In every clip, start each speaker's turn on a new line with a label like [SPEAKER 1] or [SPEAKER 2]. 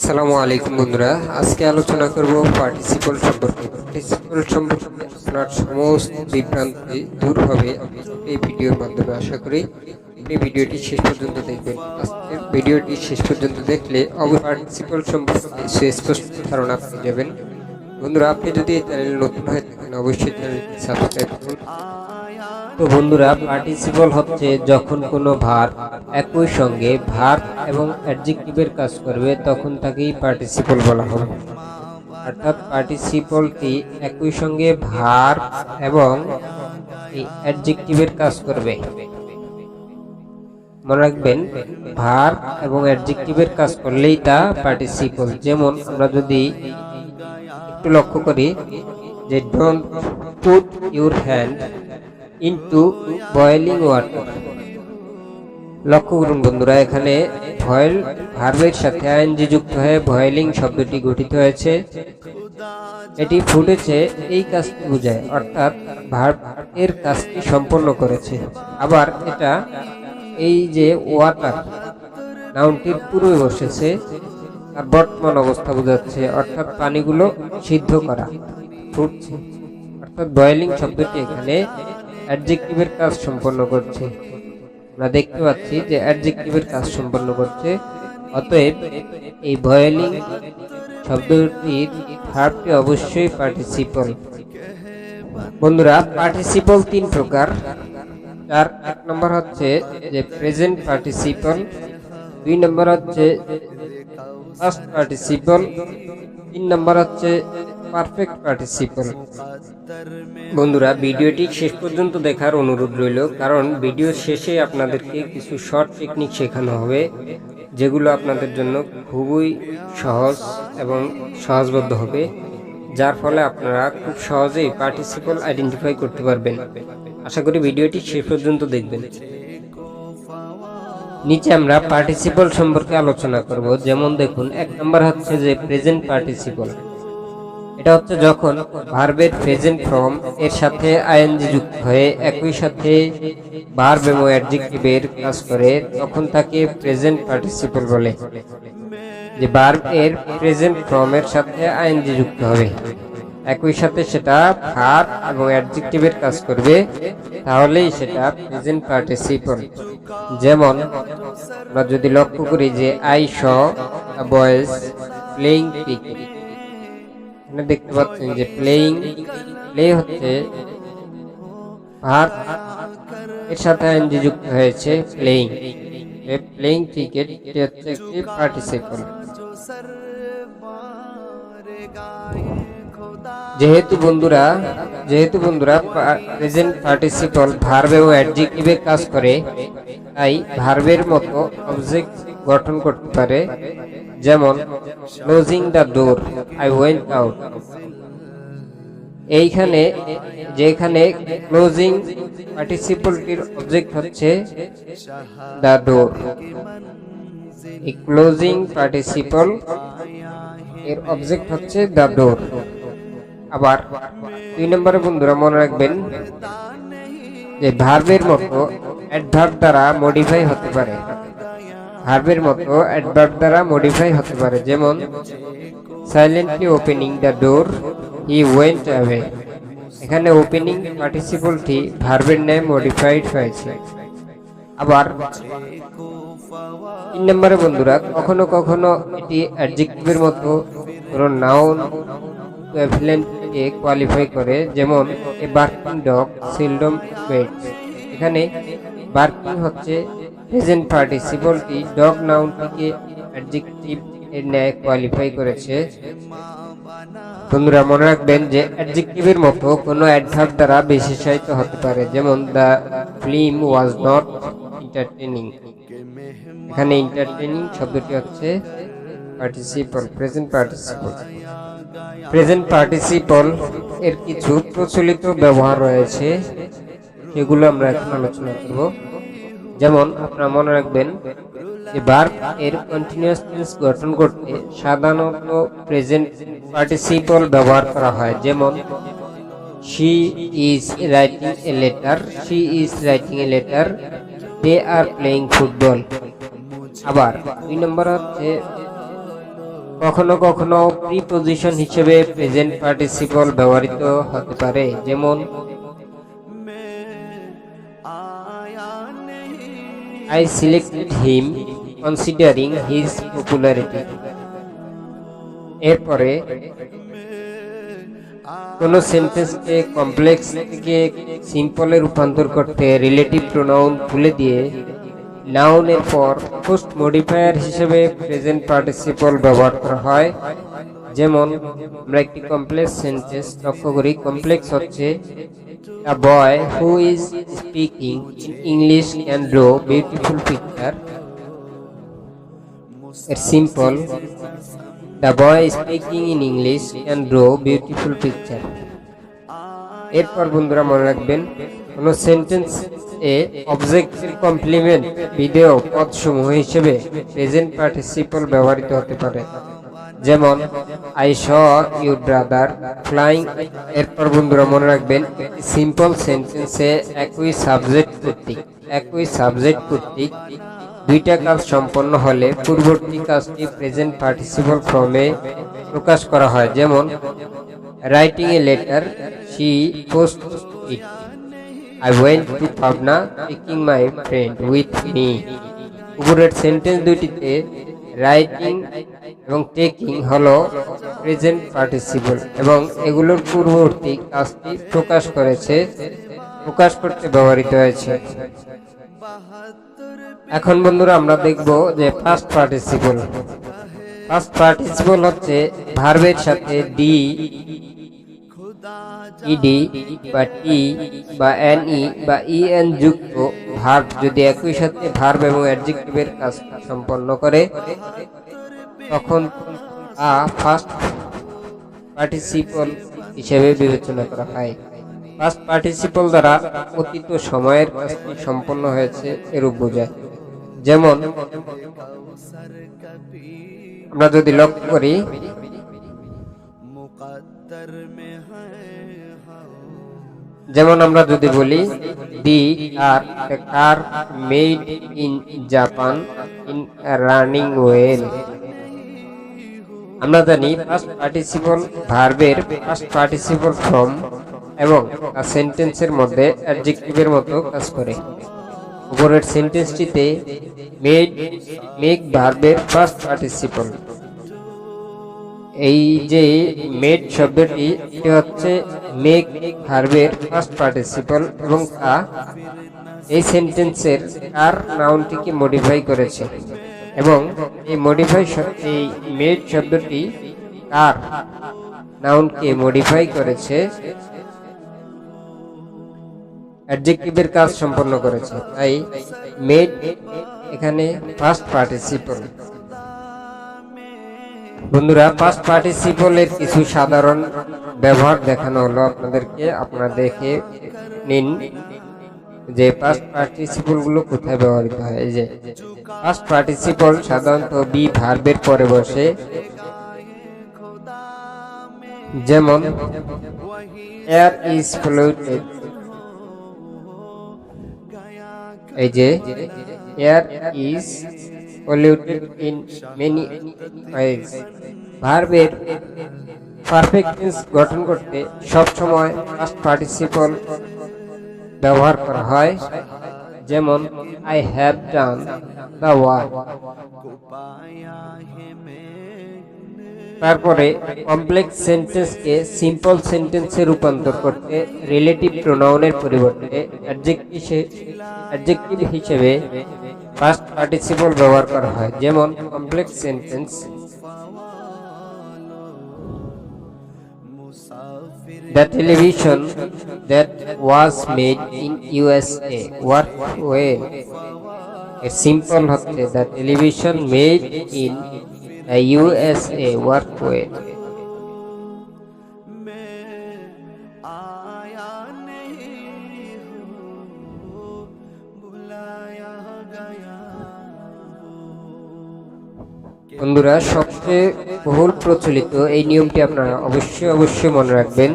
[SPEAKER 1] আসসালামু আলাইকুম বন্ধুরা, আজকে আলোচনা করব পার্টিসিপল সম্পর্কে। পার্টিসিপল সম্পর্কে আপনার সমস্ত বিভ্রান্তি দূর হবে এই ভিডিওর মাধ্যমে। আশা করি আপনি ভিডিওটি শেষ পর্যন্ত দেখবেন। আজকের ভিডিওটি শেষ পর্যন্ত দেখলে অবশ্যই পার্টিসিপল সম্পর্কে সুস্পষ্ট ধারণা পেয়ে যাবেন। বন্ধুরা, আপনি যদি এই চ্যানেলে নতুন হয়ে থাকেন অবশ্যই চ্যানেলটি সাবস্ক্রাইব করুন।
[SPEAKER 2] তো বন্ধুরা, পার্টিসিপল হচ্ছে যখন কোনো ভার্ব একই সঙ্গে ভার্ব এবং অ্যাডজেক্টিভের কাজ করবে তখন তাকেই পার্টিসিপল বলা হবে। অর্থাৎ পার্টিসিপলটি একই সঙ্গে ভার্ব এবং অ্যাডজেক্টিভের কাজ করবে। মনে রাখবেন, ভার্ব এবং অ্যাডজেক্টিভের কাজ করলেই তা পার্টিসিপল। যেমন আমরা যদি একটু লক্ষ্য করি যে don't put your hand into boiling water. লক্ষ্য করুন বন্ধুরা, এখানে ভার্বের সাথে আইএনজি যুক্ত হয়ে বয়েলিং শব্দটি গঠিত হয়েছে। এটি ফুটেছে এই কাজটি বোঝায়, অর্থাৎ ভার্ব এর কাজটি সম্পন্ন করেছে। আবার এটা এই যে ওয়াটার নাউনটির পূর্বে বসেছে, তার বর্তমান অবস্থা বোঝাচ্ছে, অর্থাৎ পানিগুলো সিদ্ধ করা, ফুটছে। অর্থাৎ বয়েলিং শব্দটি এখানে অ্যাডজেক্টিভের কাজ সম্পন্ন করছে। আমরা দেখতে পাচ্ছি যে অ্যাডজেক্টিভের কাজ সম্পন্ন করছে। অতএব এই বয়েলিং শব্দটির ভার্বটি অবশ্যই পার্টিসিপল। বন্ধুরা, পার্টিসিপল তিন প্রকার। তার এক নম্বর হচ্ছে যে প্রেজেন্ট পার্টিসিপল, দুই নম্বর হচ্ছে পাস্ট পার্টিসিপল, তিন নম্বর হচ্ছে পারফেক্ট পার্টিসিপল। বন্ধুরা, ভিডিওটি শেষ পর্যন্ত দেখার অনুরোধ রইল, কারণ ভিডিওর শেষে আপনাদেরকে কিছু শর্ট টেকনিক শেখানো হবে, যেগুলো আপনাদের জন্য খুবই সহজ এবং সহজবোধ্য হবে, যার ফলে আপনারা খুব সহজেই পার্টিসিপল আইডেন্টিফাই করতে পারবেন। আশা করি ভিডিওটি শেষ পর্যন্ত দেখবেন। নিচে আমরা পার্টিসিপল সম্পর্কে আলোচনা করব। যেমন দেখুন, এক নম্বর হচ্ছে যে প্রেজেন্ট পার্টিসিপল। এটা হচ্ছে যখন ভার্বের প্রেজেন্ট ফর্ম এর সাথে আইএনজি যুক্ত হয়ে একই সাথে ভার্ব এবং অ্যাডজেক্টিভের কাজ করে, তখন তাকে প্রেজেন্ট পার্টিসিপল বলে। যে ভার্ব এর প্রেজেন্ট ফর্ম এর সাথে আইএনজি যুক্ত হবে, একই সাথে সেটা ভার্ব এবং অ্যাডজেক্টিভের কাজ করবে, তাহলেই সেটা প্রেজেন্ট পার্টিসিপল। যেমন আমরা যদি লক্ষ্য করি যে I saw boys playing cricket, দেখতে পাচ্ছেন যে প্লে হচ্ছে ভার্ব এর সাথে আইএনজি যুক্ত হয়েছে প্লেইং ক্রিকেট, এটি হচ্ছে একটি পার্টিসিপল। যেহেতু বন্ধুরা প্রেজেন্ট পার্টিসিপল ভার্ব এবং অ্যাডজেক্টিভের কাজ করে, তাই ভার্বের মতো অবজেক্ট গঠন করতে পারে। যেমন closing the door, I went out. যেখানে ক্লোজিং পার্টিসিপলটির অবজেক্ট হচ্ছে দ্য ডোর, এই ক্লোজিং পার্টিসিপল এর অবজেক্ট হচ্ছে দ্য ডোর। আবার দুই নম্বরে বন্ধুরা মনে রাখবেন যে ভার্বের মতো অ্যাডভার্ব দ্বারা মডিফাই হতে পারে। যেমন silently opening the door, he went away. এখানে ওপেনিং পার্টিসিপলটি ভার্বের ন্যায় মডিফাইড হয়েছে। আবার তিন নম্বরে বন্ধুরা কখনো কখনো এটি অ্যাডজেক্টিভের মতো কোনো নাউন ইকুইভ্যালেন্টকে কোয়ালিফাই করে। যেমন a barking dog seldom waits. এখানে বার্কিং হচ্ছে প্রেজেন্ট পার্টিসিপলটি ডগ নাউনটিকে অ্যাডজেক্টিভ এর ন্যায় কোয়ালিফাই করেছে। বন্ধুরা মনে রাখবেন যে অ্যাডজেক্টিভের মতো কোনো অ্যাডভার্ব দ্বারা বিশেষায়িত হতে পারে। যেমন the film was not entertaining. এখানে এন্টারটেইনিং শব্দটি হচ্ছে পার্টিসিপল, প্রেজেন্ট পার্টিসিপল এর কিছু প্রচলিত ব্যবহার রয়েছে, সেগুলো আমরা এখন আলোচনা করব। যেমন আপনারা মনে রাখবেন যে ভার্ব এর কন্টিনিউয়াস টেন্স গঠন করতে সাধারণত প্রেজেন্ট পার্টিসিপল ব্যবহার করা হয়। যেমন she is writing a letter, they are playing football। আবার দুই নম্বর হচ্ছে কখনো কখনো প্রিপজিশন হিসেবে প্রেজেন্ট পার্টিসিপল ব্যবহৃত হতে পারে, যেমন I selected him considering his popularity। এরপরে কোনো সেন্টেন্সকে কমপ্লেক্স থেকে সিম্পলে রূপান্তর করতে রিলেটিভ প্রোনাউন তুলে দিয়ে নাউনের পর পোস্ট মডিফায়ার হিসেবে প্রেজেন্ট পার্টিসিপল ব্যবহার করা হয়। যেমন আমরা একটি কমপ্লেক্স সেন্টেন্স লক্ষ্য করি। কমপ্লেক্স হচ্ছে a boy who is speaking in English can draw beautiful picture। It's simple, the boy speaking in English can draw beautiful picture। এরপর বন্ধুরা মনে রাখবেন, কোন সেন্টেন্স এ অবজেক্টের কমপ্লিমেন্ট বিধেয় পদসমূহ হিসেবে প্রেজেন্ট পার্টিসিপল ব্যবহৃত হতে পারে। যেমন I saw your brother flying. এরপর বন্ধুরা মনে রাখবেন, সিম্পল সেন্টেন্সে একই সাবজেক্ট কর্তৃক দুইটা কাজ সম্পন্ন হলে পূর্ববর্তী কাজটি প্রেজেন্ট পার্টিসিপল ফর্মে প্রকাশ করা হয়। যেমন writing a letter, she post it. I went to Pabna taking my friend with me। উপরের সেন্টেন্স দুটিতে রাইটিং এবং টেকিং হলো প্রেজেন্ট পার্টিসিপল এবং এগুলোর পূর্ববর্তী কাজটি প্রকাশ করতে ব্যবহৃত হয়েছে। এখন বন্ধুরা আমরা দেখব যে ফার্স্ট পার্টিসিপল হচ্ছে ভার্বের সাথে ডি, ইডি বা টি বা এনই বা ইএন যুক্ত ভার্ব যদি একই সাথে ভার্ব এবং অ্যাডজেক্টিভের কাজ সম্পন্ন করে, তখন ফার্স্ট পার্টিসিপল হিসেবে বিবেচনা করা হয়। ফার্স্ট পার্টিসিপল দ্বারা অতীত সময়ের কাজটি সম্পন্ন হয়েছে এরূপ বোঝায়। যেমন আমরা যদি লক্ষ্য করি, যেমন আমরা যদি বলি the car made in Japan in running well. আমরা জানি ফার্স্ট পার্টিসিপল ভার্বের ফার্স্ট পার্টিসিপল ফর্ম এবং সেন্টেন্সের মধ্যে অ্যাডজেক্টিভের মতো কাজ করে। উপরের সেন্টেন্সটিতে মেক ভার্বের ফার্স্ট পার্টিসিপল। এই যে মেড শব্দটি, এটি হচ্ছে মেক ভার্বের ফার্স্ট পার্টিসিপল এবং তা এই সেন্টেন্সের কার নাউনটিকে মডিফাই করেছে এবং এই মেড শব্দটি কার নাউনকে মডিফাই করেছে, অ্যাডজেক্টিভের কাজ সম্পন্ন করেছে। তাই মেড এখানে ফার্স্ট পার্টিসিপল। বন্ধুরা, ফার্স্ট পার্টিসিপলের কিছু সাধারণ ব্যবহার দেখানো হলো আপনাদেরকে। আপনারা দেখে নিন যে ফার্স্ট পার্টিসিপল গুলো কোথায় ব্যবহৃত হয়। এই যে ফার্স্ট পার্টিসিপল সাধারণত বি ভার্বের পরে বসে। যেমন এয়ার ইজ পলিউটেড। এই যে air is polluted in many ways। ভার্বের পারফেক্ট টেন্স গঠন করতে সব সময় ফার্স্ট পার্টিসিপল ব্যবহার করা হয়। যেমন I have done the work. তারপরে কমপ্লেক্স সেন্টেন্সকে সিম্পল সেন্টেন্সে রূপান্তর করতে রিলেটিভ প্রোনাউনের পরিবর্তে অ্যাডজেক্টিভ হিসেবে ফার্স্ট পার্টিসিপল ব্যবহার করা হয়। যেমন complex sentence, the television that was made in USA work well. এর সিম্পল হচ্ছে the television made in USA work well. বন্ধুরা, সবচেয়ে বহুল প্রচলিত এই নিয়মটি আপনারা অবশ্যই মনে রাখবেন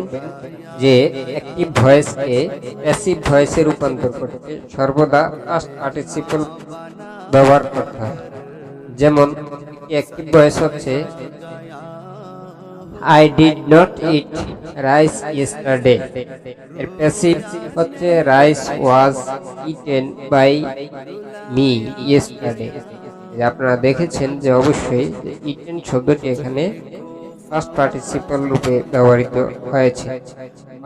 [SPEAKER 2] যে অ্যাক্টিভ ভয়েসকে প্যাসিভ ভয়েসে রূপান্তর করতে সর্বদা ফার্স্ট পার্টিসিপল ব্যবহার করতে হয়। যেমন অ্যাক্টিভ ভয়েস হচ্ছে I did not eat rice yesterday. এর প্যাসিভ হচ্ছে rice was eaten by me yesterday. আপনারা দেখেছেন যে অবশ্যই ইটেন শব্দটি এখানে ফার্স্ট পার্টিসিপল রূপে ব্যবহৃত হয়েছে।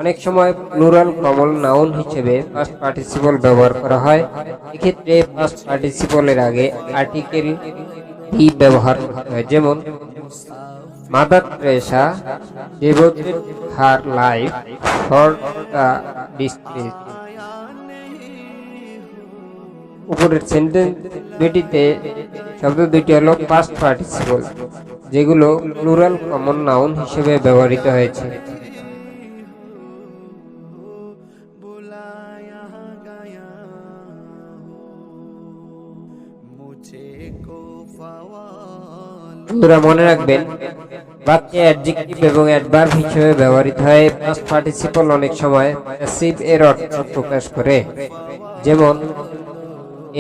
[SPEAKER 2] অনেক সময় প্লুরাল কমন নাউন হিসেবে ফার্স্ট পার্টিসিপল ব্যবহার করা হয়। এক্ষেত্রে ফার্স্ট পার্টিসিপলের আগে আর্টিকেল বি ব্যবহার করতে হয়। যেমন mother Teresa devoted her life for the district. উপরের সেন্টেন্স দুটিতে শব্দ দুটি হলো পাস্ট পার্টিসিপল, যেগুলো প্লুরাল কমন নাউন হিসেবে ব্যবহৃত হয়েছে। বন্ধুরা মনে রাখবেন, বাক্যে অ্যাডজেক্টিভ এবং অ্যাডভার্ব হিসেবে ব্যবহৃত হয়। পাস্ট পার্টিসিপল অনেক সময় প্যাসিভ এর অর্থ প্রকাশ করে। যেমন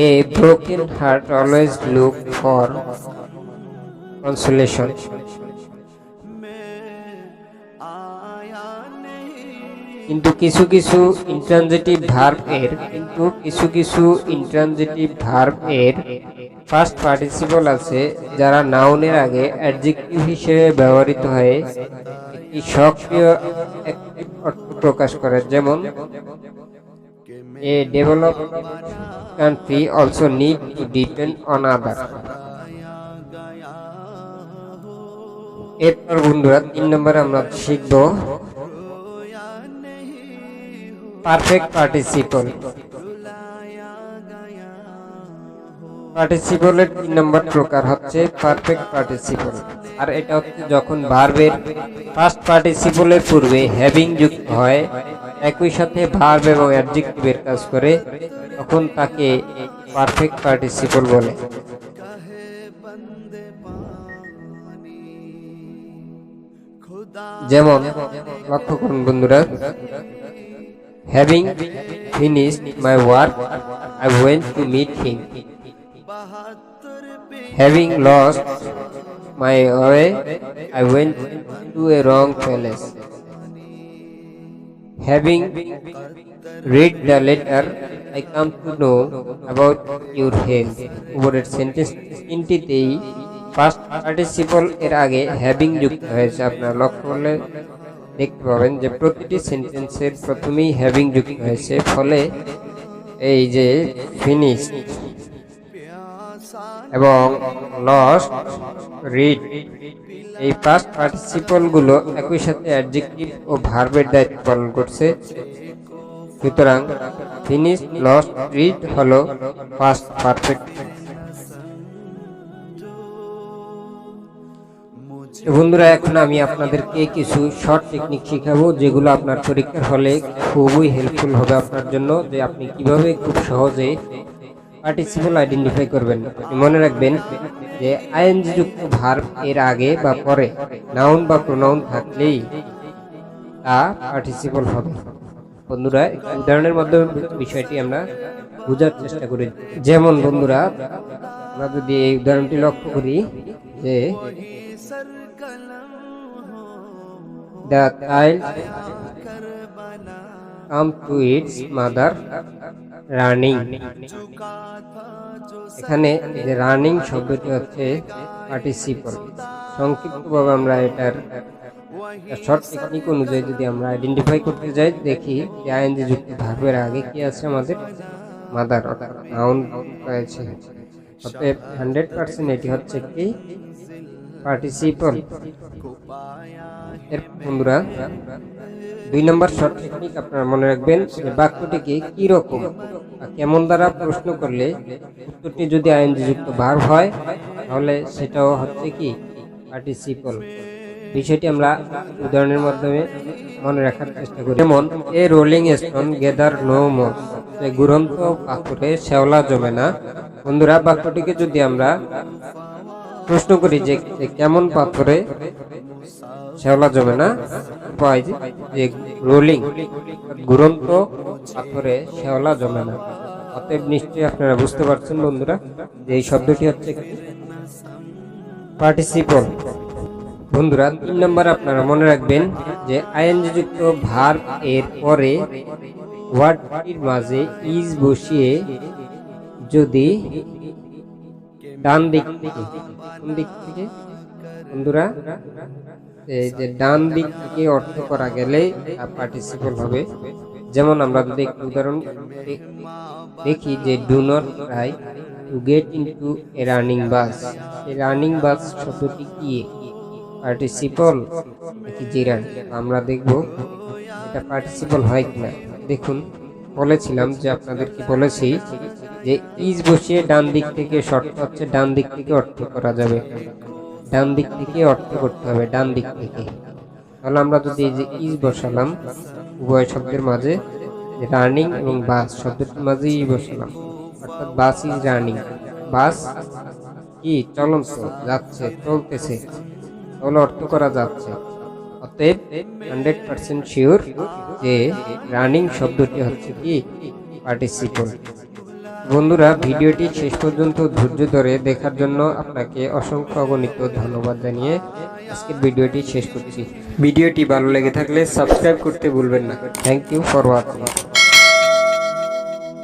[SPEAKER 2] এ broken heart always look for consolation. কিন্তু কিছু কিছু ইন্ট্রানজিটিভ ভার্ব এর ফার্স্ট পার্টিসিপল আছে, যারা নাউনের আগে অ্যাডজেক্টিভ হিসেবে ব্যবহৃত হয়ে একটি সক্রিয় অ্যাক্টিভ অর্থ প্রকাশ করে। যেমন a developed country also need to depend on other. এরপর বন্ধুরা 3 নম্বরে আমরা শিখব পারফেক্ট পার্টিসিপল। পার্টিসিপলের 3 নম্বর প্রকার হচ্ছে পারফেক্ট পার্টিসিপল। আর এটা হচ্ছে যখন ভার্বের ফার্স্ট পার্টিসিপলের পূর্বে হ্যাভিং যুক্ত হয়, একই সাথে ভার্ব এবং অ্যাডজেক্টিভের কাজ করে, তখন তাকে পারফেক্ট পার্টিসিপল বলে। যেমন লক্ষ্য করুন বন্ধুরা, having finished my work I went to meet him. Having lost my way I went to a wrong palace. Having read the letter I come to know about your health। উপরের sentence তিনটিতেই first participle এর আগে having যুক্ত হয়েছে। আপনারা লক্ষ্য করলে দেখতে পাবেন যে প্রতিটি সেন্টেন্সের প্রথমেই হ্যাভিং যুক্ত হয়েছে, ফলে এই যে ফিনিশড এবং লস্ট, রিড, এই পাস্ট পার্টিসিপল গুলো একই সাথে অ্যাডজেক্টিভ ও ভার্বের দায়িত্ব পালন করছে। সুতরাং ফিনিশ, লস্ট, রিড হলো পাস্ট পারফেক্ট। বন্ধুরা এখন আমি আপনাদেরকে কিছু শর্ট টেকনিক শিখাবো, যেগুলো আপনার পরীক্ষার হলে খুবই হেল্পফুল হবে আপনার জন্য, যে আপনি কিভাবে খুব সহজে পার্টিসিপল আইডেন্টিফাই করবেন। মনে রাখবেন যে আইএনজি যুক্ত ভার্ব এর আগে বা পরে নাউন বা প্রোনাউন থাকলেই তা পার্টিসিপল হবে। বন্ধুরা উদাহরণের মাধ্যমে বিষয়টি আমরা বোঝার চেষ্টা করি। যেমন বন্ধুরা আমরা যদি এই উদাহরণটি লক্ষ্য করি, যে the child come to its mother running। এখানে যে রানিং শব্দটি হচ্ছে পার্টিসিপল। সংক্ষিপ্তভাবে আমরা এটার শর্ট টেকনিক অনুযায়ী যদি আমরা আইডেন্টিফাই করতে যাই, দেখি যে আইএনজি যুক্ত ভার্বের আগে কি আছে, আমাদের মাদার অর্থাৎ নাউন রয়েছে। অতএব 100% এটি হচ্ছে কি পার্টিসিপল। এর বন্ধুরা 2 নম্বর শর্ট টেকনিক আপনারা মনে রাখবেন যে বাক্যটিকে কি রকম কেমন দ্বারা প্রশ্ন করলে উত্তরটি যদি আইএনজি যুক্ত ভার্ব হয়, তাহলে সেটাও হচ্ছে কি পার্টিসিপল। বিষয়টি আমরা উদাহরণের মাধ্যমে মনে রাখার চেষ্টা করি। যেমন a rolling stone gather no more, ঘুরন্ত পাথরে শ্যাওলা জমে না। বন্ধুরা বাক্যটিকে যদি আমরা প্রশ্ন করি যে কেমন পাথরে শ্যাওলা জমে না, যে রোলিং ঘুরন্ত পাথরে শ্যাওলা জমে না। অতএব নিশ্চয়ই আপনারা বুঝতে পারছেন বন্ধুরা যে এই শব্দটি হচ্ছে পার্টিসিপল। বন্ধুরা 3 নম্বর আপনারা মনে রাখবেন যে আইএনজি যুক্ত ভার্ব এর পরে ওয়ার্ডটির মাঝে ইজ বসিয়ে যদি ডান দিক থেকে, কোন দিক থেকে বন্ধুরা, এই যে ডান দিক থেকে অর্থ করা গেলে পার্টিসিপল হবে। যেমন আমরা যদি একটু উদাহরণ দেখি যে do not try to get into a running bus. এই রানিং বাস শব্দটি কি, পার্টিসিপল নাকি জিরান্ড? আমরা দেখব এটা পার্টিসিপল হয় কিনা। দেখুন, বলেছিলাম যে আপনাদেরকে বলেছি যে ইজ বসিয়ে ডান দিক থেকে, শর্ত হচ্ছে ডান দিক থেকে অর্থ করা যাবে, ডান দিক থেকে অর্থ করতে হবে, ডান দিক থেকে। তাহলে আমরা যদি এই যে ইজ বসালাম উভয় শব্দের মাঝে, রানিং এবং বাস শব্দটির মাঝে ইজ বসালাম, অর্থাৎ বাস ইজ রানিং, বাস কি চলন্ত, যাচ্ছে, চলতেছে, তাহলে অর্থ করা যাচ্ছে। অতএব 100% শিওর যে রানিং শব্দটি হচ্ছে কি পার্টিসিপল। বন্ধুরা, ভিডিওটি শেষ পর্যন্ত ধৈর্য ধরে দেখার জন্য আপনাকে অসংখ্য অগণিত ধন্যবাদ জানিয়ে আজকের ভিডিওটি শেষ করছি।
[SPEAKER 1] ভিডিওটি ভালো লেগে থাকলে সাবস্ক্রাইব করতে ভুলবেন না।
[SPEAKER 2] Thank you for watching.